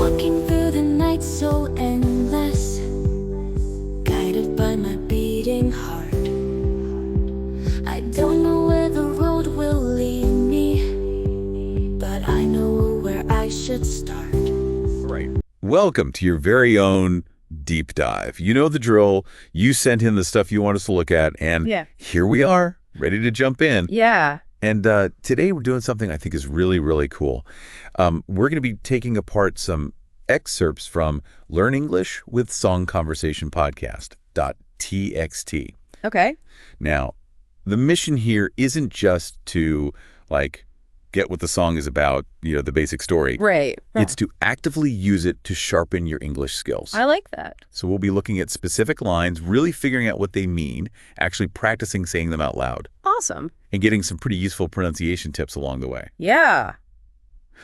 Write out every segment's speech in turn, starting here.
Walking through the night so endless, guided by my beating heart. I don't know where the road will lead me, but I know where I should start. Right. Welcome to your very own deep dive. You know the drill. You sent in the stuff you want us to look at, and here we are, ready to jump in. Yeah. And today we're doing something I think is really, really cool. We're going to be taking apart some excerpts from Learn English with Song Conversation Podcast.txt. Okay. Now, the mission here isn't just to, get what the song is about, the basic story. Right. It's to actively use it to sharpen your English skills. I like that. So we'll be looking at specific lines, really figuring out what they mean, actually practicing saying them out loud. Awesome. And getting some pretty useful pronunciation tips along the way. Yeah.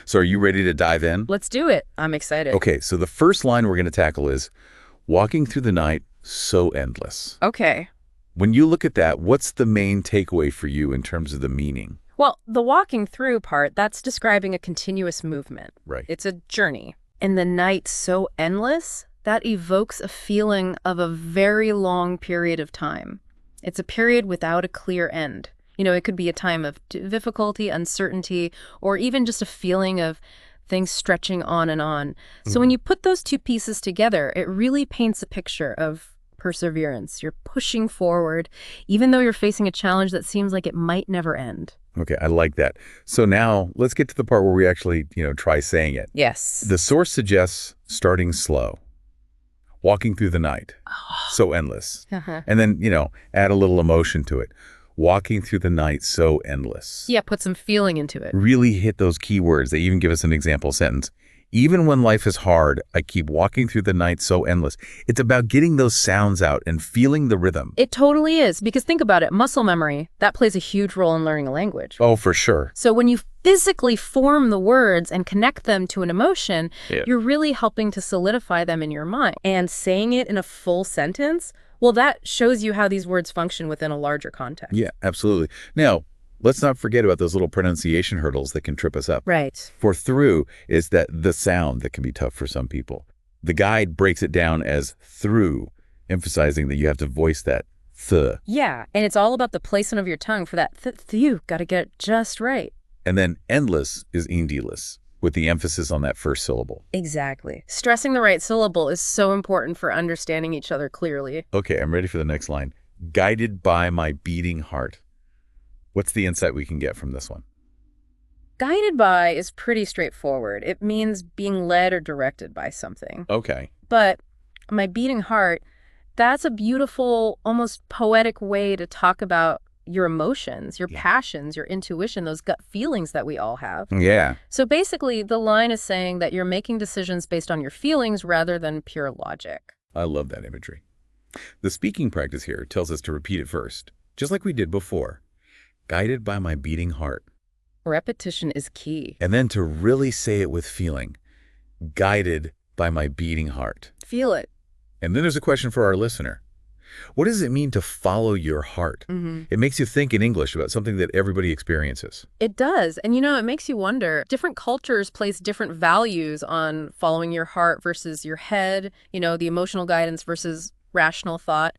So are you ready to dive in? Let's do it. I'm excited. Okay, so the first line we're going to tackle is, walking through the night so endless. Okay. When you look at that, what's the main takeaway for you in terms of the meaning? Well, the walking through part, that's describing a continuous movement. Right. It's a journey. And the night so endless, that evokes a feeling of a very long period of time. It's a period without a clear end. It could be a time of difficulty, uncertainty, or even just a feeling of things stretching on and on. So when you put those two pieces together, it really paints a picture of perseverance. You're pushing forward, even though you're facing a challenge that seems like it might never end. Okay, I like that. So now let's get to the part where we actually, try saying it. Yes. The source suggests starting slow, walking through the night, so endless. And then, add a little emotion to it. Walking through the night so endless. Yeah, put some feeling into it. Really hit those key words. They even give us an example sentence. Even when life is hard, I keep walking through the night so endless. It's about getting those sounds out and feeling the rhythm. It totally is, because think about it, muscle memory, that plays a huge role in learning a language. Oh, for sure. So when you physically form the words and connect them to an emotion, you're really helping to solidify them in your mind. And saying it in a full sentence, well, that shows you how these words function within a larger context. Yeah, absolutely. Now, let's not forget about those little pronunciation hurdles that can trip us up. Right. For through is that the sound that can be tough for some people. The guide breaks it down as through, emphasizing that you have to voice that th. Yeah, and it's all about the placement of your tongue for that you got to get it just right. And then endless is endless, with the emphasis on that first syllable. Exactly. Stressing the right syllable is so important for understanding each other clearly. Okay, I'm ready for the next line. Guided by my beating heart. What's the insight we can get from this one? Guided by is pretty straightforward. It means being led or directed by something. Okay. But my beating heart, that's a beautiful, almost poetic way to talk about your emotions, your passions, your intuition, those gut feelings that we all have. Yeah. So basically, the line is saying that you're making decisions based on your feelings rather than pure logic. I love that imagery. The speaking practice here tells us to repeat it first, just like we did before. Guided by my beating heart. Repetition is key. And then to really say it with feeling. Guided by my beating heart. Feel it. And then there's a question for our listener. What does it mean to follow your heart? It makes you think in English about something that everybody experiences. It does. And it makes you wonder, different cultures place different values on following your heart versus your head, the emotional guidance versus rational thought.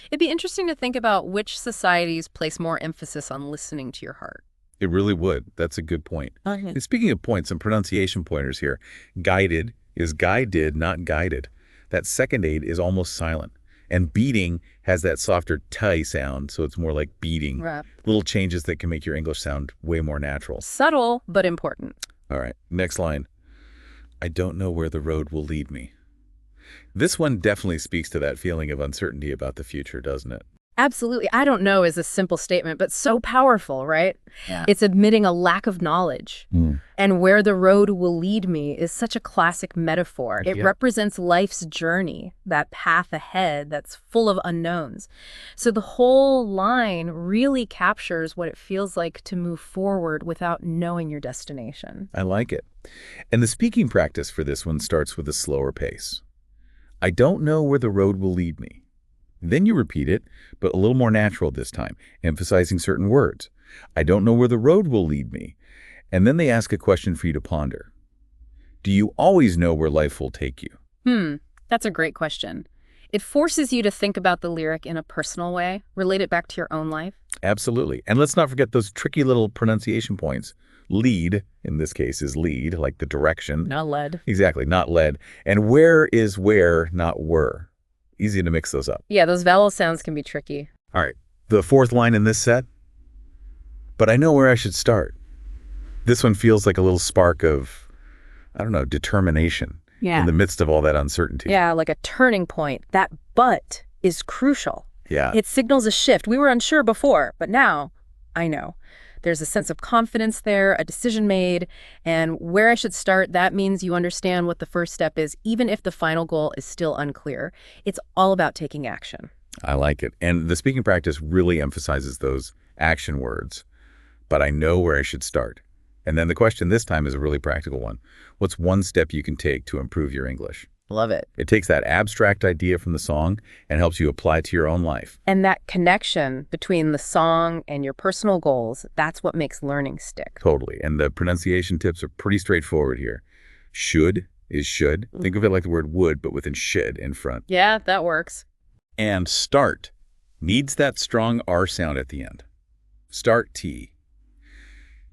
It'd be interesting to think about which societies place more emphasis on listening to your heart. It really would. That's a good point. And speaking of points, some pronunciation pointers here. Guided is guided, not guided. That second aid is almost silent. And beating has that softer t sound, so it's more like beating. Right. Little changes that can make your English sound way more natural. Subtle, but important. All right, next line. I don't know where the road will lead me. This one definitely speaks to that feeling of uncertainty about the future, doesn't it? Absolutely. I don't know is a simple statement, but so powerful, right? Yeah. It's admitting a lack of knowledge. And where the road will lead me is such a classic metaphor. It represents life's journey, that path ahead that's full of unknowns. So the whole line really captures what it feels like to move forward without knowing your destination. I like it. And the speaking practice for this one starts with a slower pace. I don't know where the road will lead me. Then you repeat it, but a little more natural this time, emphasizing certain words. I don't know where the road will lead me. And then they ask a question for you to ponder. Do you always know where life will take you? That's a great question. It forces you to think about the lyric in a personal way, relate it back to your own life. Absolutely. And let's not forget those tricky little pronunciation points. Lead, in this case, is lead, like the direction. Not lead. Exactly, not led. And where is where, not were. Easy to mix those up. Yeah, those vowel sounds can be tricky. All right, the fourth line in this set. But I know where I should start. This one feels like a little spark of, I don't know, determination in the midst of all that uncertainty. Yeah, like a turning point. That but is crucial. Yeah. It signals a shift. We were unsure before, but now I know. There's a sense of confidence there, a decision made, and where I should start, that means you understand what the first step is, even if the final goal is still unclear. It's all about taking action. I like it. And the speaking practice really emphasizes those action words. But I know where I should start. And then the question this time is a really practical one. What's one step you can take to improve your English? Love it. It takes that abstract idea from the song and helps you apply it to your own life. And that connection between the song and your personal goals, that's what makes learning stick. Totally. And the pronunciation tips are pretty straightforward here. Should is should. Think of it like the word would, but with a should in front. Yeah, that works. And start needs that strong R sound at the end. Start T.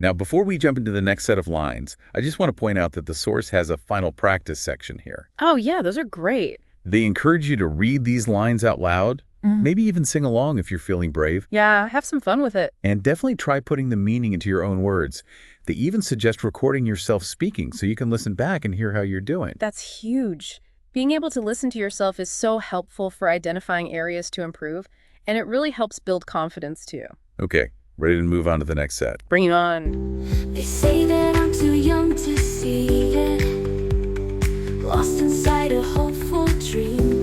Now, before we jump into the next set of lines, I just want to point out that the source has a final practice section here. Oh, yeah, those are great. They encourage you to read these lines out loud, maybe even sing along if you're feeling brave, Yeah, have some fun with it. and definitely try putting the meaning into your own words. They even suggest recording yourself speaking so you can listen back and hear how you're doing. That's huge. Being able to listen to yourself is so helpful for identifying areas to improve, and it really helps build confidence too. Okay, ready to move on to the next set. Bring it on. They say that I'm too young to see it, lost inside a hopeful dream.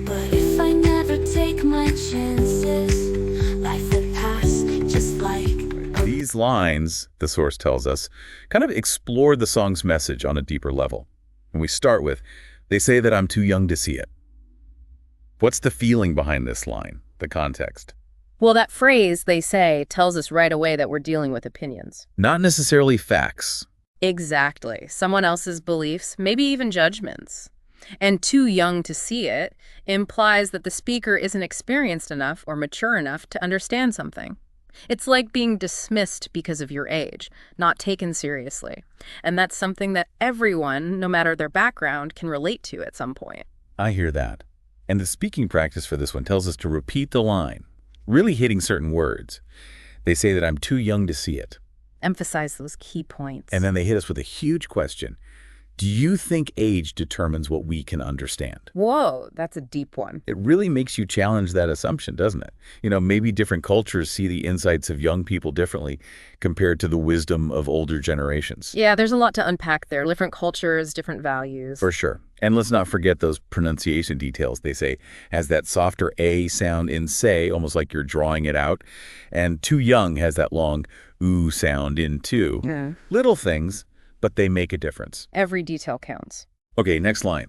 But if I never take my chances, life will pass just like These lines, the source tells us, kind of explore the song's message on a deeper level. And we start with, they say that I'm too young to see it. What's the feeling behind this line, the context? Well, that phrase, they say, tells us right away that we're dealing with opinions. Not necessarily facts. Exactly. Someone else's beliefs, maybe even judgments. And too young to see it implies that the speaker isn't experienced enough or mature enough to understand something. It's like being dismissed because of your age, not taken seriously. And that's something that everyone, no matter their background, can relate to at some point. I hear that. And the speaking practice for this one tells us to repeat the line, really hitting certain words. They say that I'm too young to see it. Emphasize those key points. And then they hit us with a huge question. Do you think age determines what we can understand? Whoa, that's a deep one. It really makes you challenge that assumption, doesn't it? You know, maybe different cultures see the insights of young people differently compared to the wisdom of older generations. Yeah, there's a lot to unpack there. Different cultures, different values. For sure. And let's not forget those pronunciation details. They say, has that softer A sound in say, almost like you're drawing it out. And too young has that long oo sound in too. Yeah. Little things, but they make a difference. Every detail counts. Okay, next line.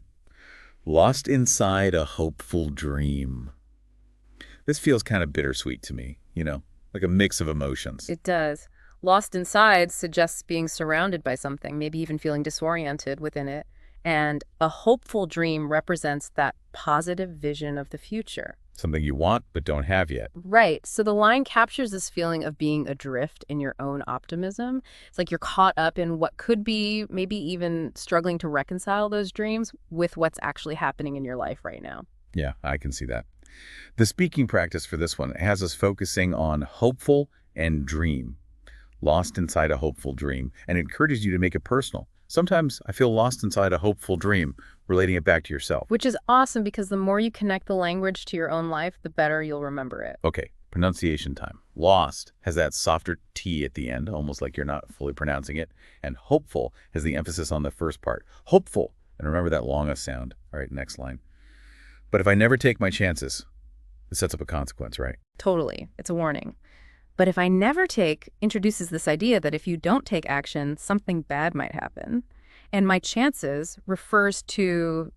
Lost inside a hopeful dream. This feels kind of bittersweet to me, you know, like a mix of emotions. It does. Lost inside suggests being surrounded by something, maybe even feeling disoriented within it. And a hopeful dream represents that positive vision of the future. Something you want but don't have yet. Right. So the line captures this feeling of being adrift in your own optimism. It's like you're caught up in what could be, maybe even struggling to reconcile those dreams with what's actually happening in your life right now. Yeah, I can see that. The speaking practice for this one has us focusing on hopeful and dream. Lost inside a hopeful dream, and encourages you to make it personal. Sometimes I feel lost inside a hopeful dream, relating it back to yourself. Which is awesome because the more you connect the language to your own life, the better you'll remember it. Okay, pronunciation time. Lost has that softer T at the end, almost like you're not fully pronouncing it. And hopeful has the emphasis on the first part. Hopeful. And remember that longest sound. All right, next line. But if I never take my chances, it sets up a consequence, right? Totally. It's a warning. But if I never take introduces this idea that if you don't take action, something bad might happen. And my chances refers to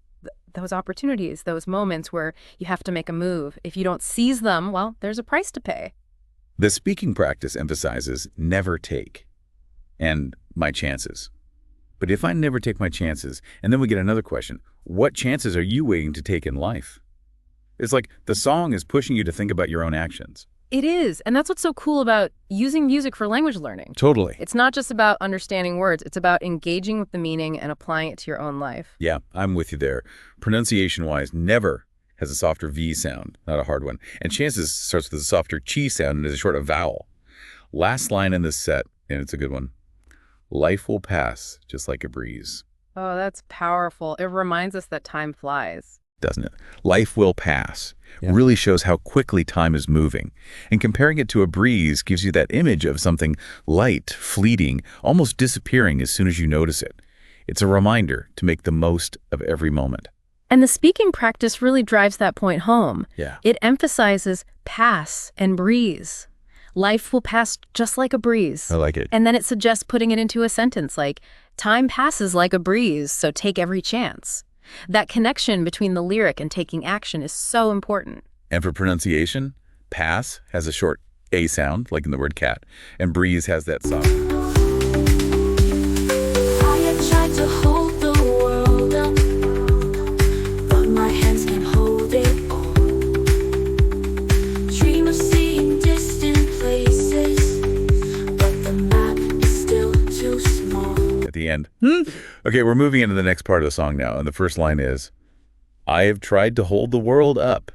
those opportunities, those moments where you have to make a move. If you don't seize them, well, there's a price to pay. The speaking practice emphasizes never take and my chances. But if I never take my chances, and then we get another question, what chances are you waiting to take in life? It's like the song is pushing you to think about your own actions. It is, and that's what's so cool about using music for language learning. Totally. It's not just about understanding words, it's about engaging with the meaning and applying it to your own life. Yeah, I'm with you there. Pronunciation-wise, never has a softer V sound, not a hard one. And chances starts with a softer chi sound and is a short of vowel. Last line in this set, and it's a good one. Life will pass just like a breeze. Oh, that's powerful. It reminds us that time flies. Doesn't it? Life will pass really shows how quickly time is moving. And comparing it to a breeze gives you that image of something light, fleeting, almost disappearing as soon as you notice it. It's a reminder to make the most of every moment. And the speaking practice really drives that point home. Yeah. It emphasizes pass and breeze. Life will pass just like a breeze. I like it. And then it suggests putting it into a sentence like, time passes like a breeze, so take every chance. That connection between the lyric and taking action is so important. And for pronunciation, pass has a short A sound, like in the word cat, and breeze has that soft. I have tried to hold the world up, but my hands can't hold it all. Dream of seeing distant places, but the map is still too small. At the end. Okay, we're moving into the next part of the song now, and the first line is, I have tried to hold the world up.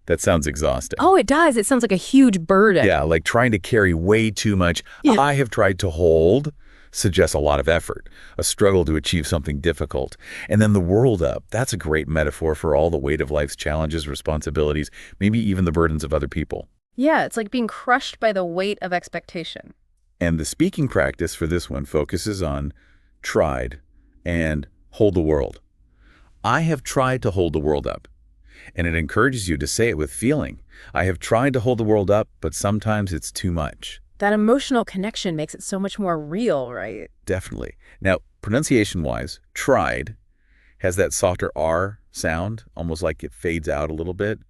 That sounds exhausting. Oh, it does. It sounds like a huge burden. Yeah, like trying to carry way too much. Yeah. I have tried to hold suggests a lot of effort, a struggle to achieve something difficult. And then the world up, that's a great metaphor for all the weight of life's challenges, responsibilities, maybe even the burdens of other people. Yeah, it's like being crushed by the weight of expectation. And the speaking practice for this one focuses on tried and hold the world. I have tried to hold the world up. And it encourages you to say it with feeling. I have tried to hold the world up, but sometimes it's too much. That emotional connection makes it so much more real, right? Definitely. Now, pronunciation-wise, tried has that softer R sound, almost like it fades out a little bit.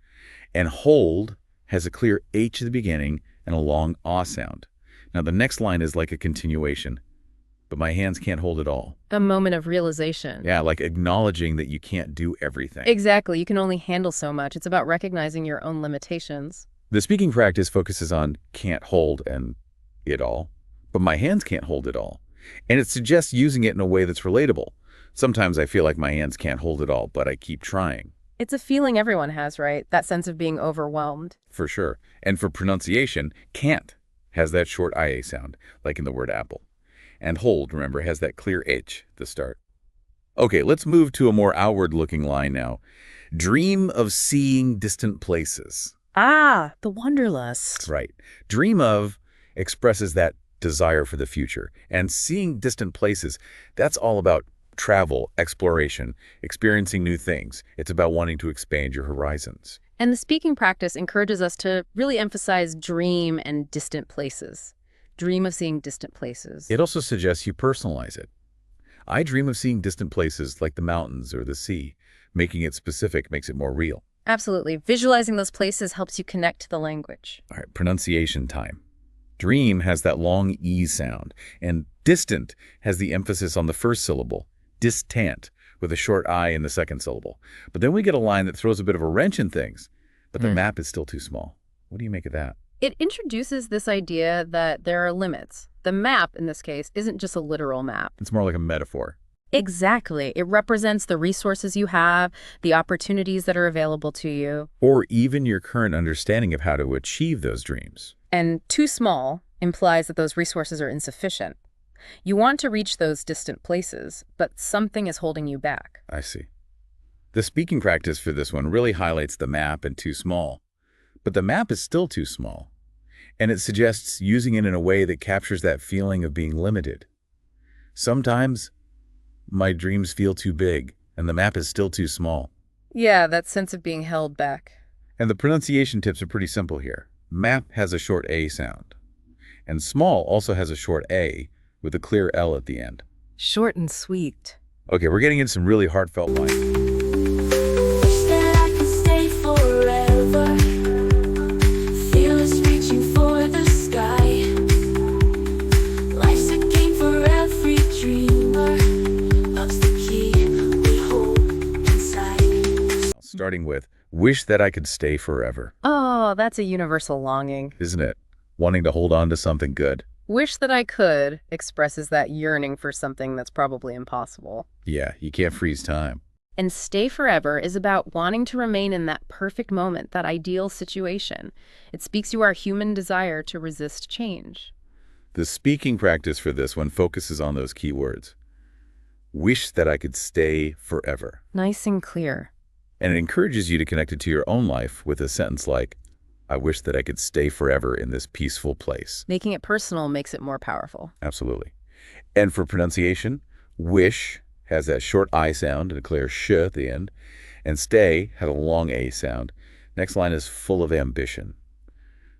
And hold has a clear H at the beginning and a long ah sound. Now, the next line is like a continuation, but my hands can't hold it all. A moment of realization. Yeah, like acknowledging that you can't do everything. Exactly. You can only handle so much. It's about recognizing your own limitations. The speaking practice focuses on can't hold and it all, but my hands can't hold it all. And it suggests using it in a way that's relatable. Sometimes I feel like my hands can't hold it all, but I keep trying. It's a feeling everyone has, right? That sense of being overwhelmed. For sure. And for pronunciation, can't has that short IA sound, like in the word apple. And hold, remember, has that clear H at the start. Okay, let's move to a more outward-looking line now. Dream of seeing distant places. Ah, the wanderlust. That's right. Dream of expresses that desire for the future. And seeing distant places, that's all about travel, exploration, experiencing new things. It's about wanting to expand your horizons. And the speaking practice encourages us to really emphasize dream and distant places. Dream of seeing distant places. It also suggests you personalize it. I dream of seeing distant places like the mountains or the sea. Making it specific makes it more real. Absolutely. Visualizing those places helps you connect to the language. All right, pronunciation time. Dream has that long E sound, and distant has the emphasis on the first syllable, distant, with a short I in the second syllable. But then we get a line that throws a bit of a wrench in things, but the map is still too small. What do you make of that? It introduces this idea that there are limits. The map, in this case, isn't just a literal map. It's more like a metaphor. Exactly. It represents the resources you have, the opportunities that are available to you. Or even your current understanding of how to achieve those dreams. And too small implies that those resources are insufficient. You want to reach those distant places, but something is holding you back. I see. The speaking practice for this one really highlights the map and too small. But the map is still too small. And it suggests using it in a way that captures that feeling of being limited. Sometimes my dreams feel too big, and the map is still too small. Yeah, that sense of being held back. And the pronunciation tips are pretty simple here. Map has a short A sound. And small also has a short A with a clear L at the end. Short and sweet. Okay, we're getting into some really heartfelt lines. Wish that I could stay forever. Fearless reaching for the sky. Life's a game for every dreamer. starting with, wish that I could stay forever, Oh, that's a universal longing. isn't it? Wanting to hold on to something good. Wish that I could expresses that yearning for something that's probably impossible. Yeah, you can't freeze time. And stay forever is about wanting to remain in that perfect moment, that ideal situation. It speaks to our human desire to resist change. The speaking practice for this one focuses on those key words. Wish that I could stay forever. Nice and clear. And it encourages you to connect it to your own life with a sentence like, I wish that I could stay forever in this peaceful place. Making it personal makes it more powerful. Absolutely. And for pronunciation, wish has that short I sound and a clear sh at the end, and stay has a long A sound. Next line is full of ambition.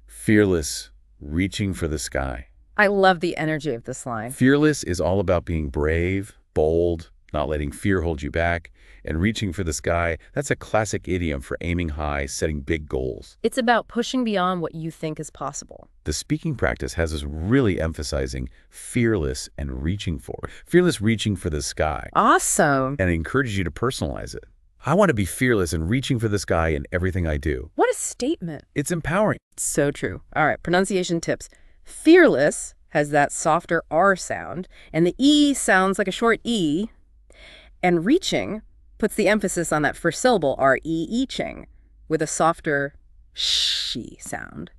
Fearless, reaching for the sky. I love the energy of this line. Fearless is all about being brave, bold, not letting fear hold you back, and reaching for the sky. That's a classic idiom for aiming high, setting big goals. It's about pushing beyond what you think is possible. The speaking practice has us really emphasizing fearless and reaching for. Fearless reaching for the sky. Awesome. And it encourages you to personalize it. I want to be fearless and reaching for the sky in everything I do. What a statement. It's empowering. So true. All right, pronunciation tips. Fearless has that softer R sound, and the E sounds like a short E. And reaching puts the emphasis on that first syllable, R-E-E-ching, with a softer she sound.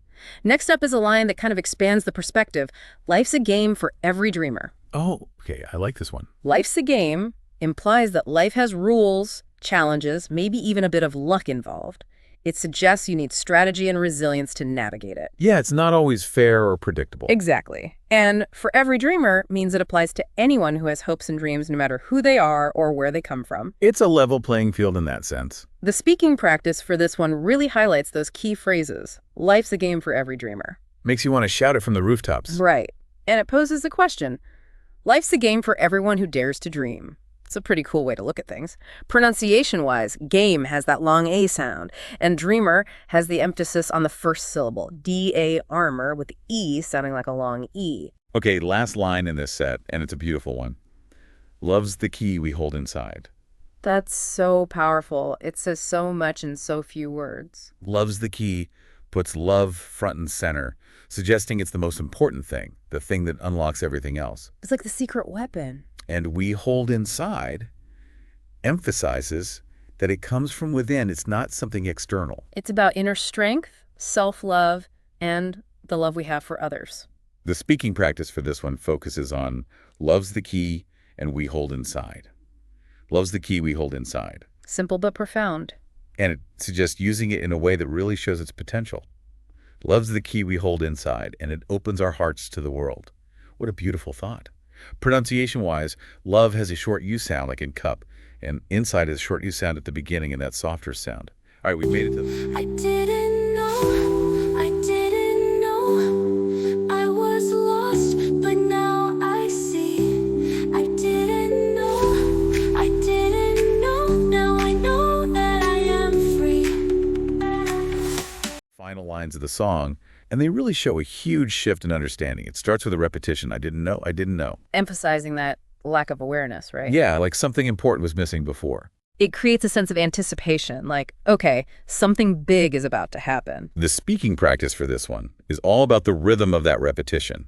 Next up is a line that kind of expands the perspective. Life's a game for every dreamer. Oh, okay. I like this one. Life's a game implies that life has rules, challenges, maybe even a bit of luck involved. It suggests you need strategy and resilience to navigate it. Yeah, it's not always fair or predictable. Exactly. And for every dreamer means it applies to anyone who has hopes and dreams, no matter who they are or where they come from. It's a level playing field in that sense. The speaking practice for this one really highlights those key phrases. Life's a game for every dreamer. Makes you want to shout it from the rooftops. Right. And it poses the question, life's a game for everyone who dares to dream. It's a pretty cool way to look at things. Pronunciation-wise, game has that long A sound, and dreamer has the emphasis on the first syllable, D-A armor, with the E sounding like a long E. Okay, last line in this set, and it's a beautiful one. Love's the key we hold inside. That's so powerful. It says so much in so few words. Love's the key puts love front and center, suggesting it's the most important thing, the thing that unlocks everything else. It's like the secret weapon. And we hold inside emphasizes that it comes from within. It's not something external. It's about inner strength, self-love, and the love we have for others. The speaking practice for this one focuses on love's the key and we hold inside. Love's the key we hold inside. Simple but profound. And it suggests using it in a way that really shows its potential. Love's the key we hold inside, and it opens our hearts to the world. What a beautiful thought. Pronunciation-wise, love has a short U sound like in cup, and inside is a short U sound at the beginning and that softer sound. All right, we made it to I didn't know I was lost, but now I see. I didn't know, now I know that I am free. final lines of the song, and they really show a huge shift in understanding. It starts with a repetition. I didn't know. Emphasizing that lack of awareness, right? Yeah, like something important was missing before. It creates a sense of anticipation, like, okay, something big is about to happen. The speaking practice for this one is all about the rhythm of that repetition.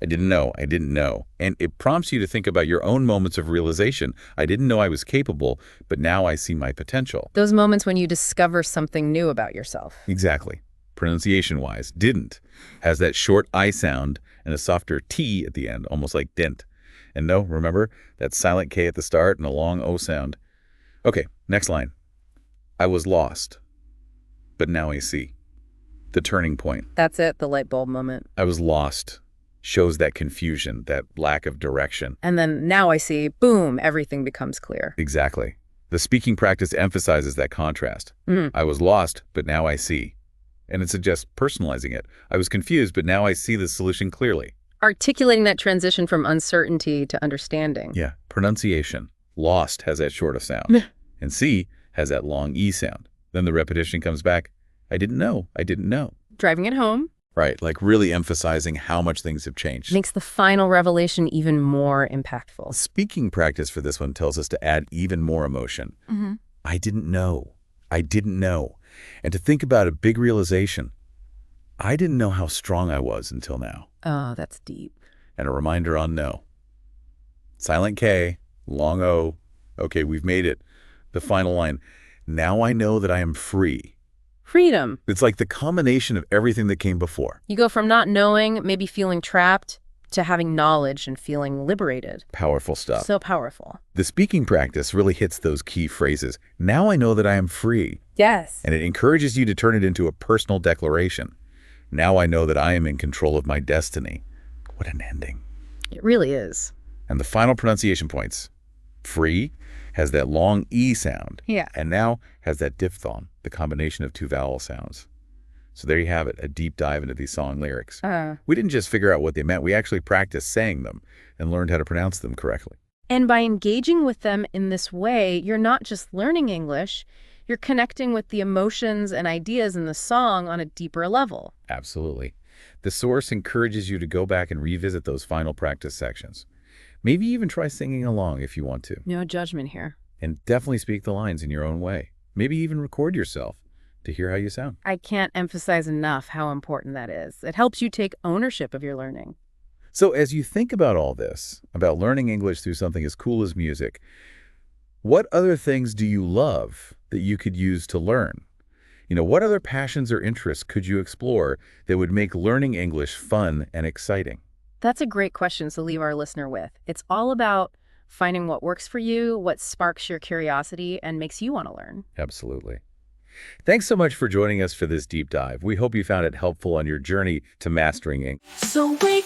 I didn't know. And it prompts you to think about your own moments of realization. I didn't know I was capable, but now I see my potential. Those moments when you discover something new about yourself. Exactly. Pronunciation-wise, didn't has that short I sound and a softer T at the end, almost like didn't. And no, remember, that silent K at the start and a long O sound. Okay, next line. I was lost, but now I see. The turning point. That's it, the light bulb moment. I was lost shows that confusion, that lack of direction. And then now I see, boom, everything becomes clear. Exactly. The speaking practice emphasizes that contrast. I was lost, but now I see. And it suggests personalizing it. I was confused, but now I see the solution clearly. Articulating that transition from uncertainty to understanding. Yeah. Pronunciation. Lost has that shorter sound. And see has that long E sound. Then the repetition comes back. I didn't know. Driving it home. Right, like really emphasizing how much things have changed. Makes the final revelation even more impactful. Speaking practice for this one tells us to add even more emotion. I didn't know. I didn't know. And to think about a big realization, I didn't know how strong I was until now. Oh, that's deep. And a reminder on no. Silent K, long O. Okay, we've made it. The final line. Now I know that I am free. Freedom. It's like the combination of everything that came before. You go from not knowing, maybe feeling trapped, to having knowledge and feeling liberated. Powerful stuff. So powerful. The speaking practice really hits those key phrases. Now I know that I am free. Yes. And it encourages you to turn it into a personal declaration. Now I know that I am in control of my destiny. What an ending. It really is. And the final pronunciation points. Free has that long E sound. Yeah. And now has that diphthong, the combination of two vowel sounds. So there you have it, a deep dive into these song lyrics. We didn't just figure out what they meant, we actually practiced saying them and learned how to pronounce them correctly. And by engaging with them in this way, you're not just learning English, you're connecting with the emotions and ideas in the song on a deeper level. Absolutely. The source encourages you to go back and revisit those final practice sections. Maybe even try singing along if you want to. No judgment here. And definitely speak the lines in your own way. Maybe even record yourself to hear how you sound. I can't emphasize enough how important that is. It helps you take ownership of your learning. So as you think about all this, about learning English through something as cool as music, what other things do you love that you could use to learn? What other passions or interests could you explore that would make learning English fun and exciting? That's a great question to leave our listener with. It's all about finding what works for you, what sparks your curiosity, and makes you want to learn. Absolutely. Thanks so much for joining us for this deep dive. We hope you found it helpful on your journey to mastering English. So wait